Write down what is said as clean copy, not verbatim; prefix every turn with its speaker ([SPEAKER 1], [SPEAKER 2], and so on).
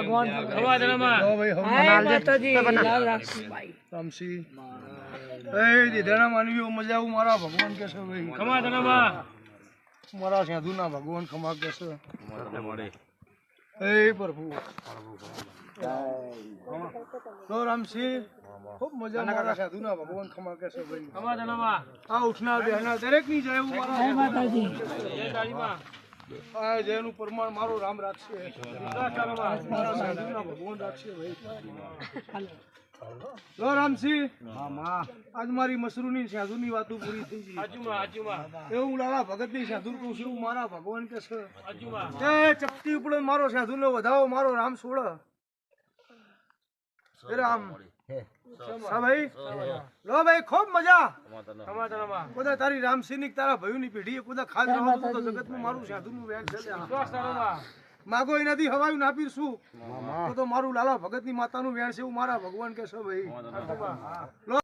[SPEAKER 1] ભગવાન
[SPEAKER 2] ખમા ધર્મા
[SPEAKER 1] લો ભાઈ હમ
[SPEAKER 3] હાય માતાજી લાલ રાખી ભાઈ
[SPEAKER 1] રામસી એ દીધાના માનવીઓ મજા આવું મારા ભગવાન કે છે ભાઈ
[SPEAKER 2] ખમા ધર્મા
[SPEAKER 1] મારા સાધુના ભગવાન ખમા કે છે એ પ્રભુ લો રામસી ખૂબ મજા મારા સાધુના ભગવાન ખમા કે છે ભાઈ
[SPEAKER 2] ખમા ધર્મા
[SPEAKER 1] આ ઉઠનાર બેહનાર દરેક ની જય એવું મારા
[SPEAKER 3] હાય માતાજી
[SPEAKER 2] જય કાળીમાં
[SPEAKER 1] આ જયનું પ્રમાણ મારું રામ રાખશે મારા સાધુના ભગવાન રાખશે ભાઈ લો રામસી આજ મારી મસરૂની સાધુની વાતો પૂરી થઈ ગઈ
[SPEAKER 2] આજુમાં આજુમાં
[SPEAKER 1] એવું લાલા ભગતની સાધુ કહું છું એવું મારા ભગવાન કે છે
[SPEAKER 2] આજુમાં
[SPEAKER 1] એ ચપટી ઉપર મારો સાધુનો વધાવો મારો રામ છોડ એ રામ હા ભાઈ લો ભાઈ ખૂબ મજા
[SPEAKER 2] ખમા ધર્મા
[SPEAKER 1] બધા તારી રામસિંહ તારા ભયુની પેઢી બધા ખાસ રહેવાનું તો જગતમાં મારું સાધુનું વેગ છે
[SPEAKER 2] વિશ્વાસ ધર્મા
[SPEAKER 1] માગો એનાથી હવાયું ના પીરશું તો મારું લાલા ભગતની માતાનું વેણ છે એવું મારા ભગવાન કે છે ભાઈ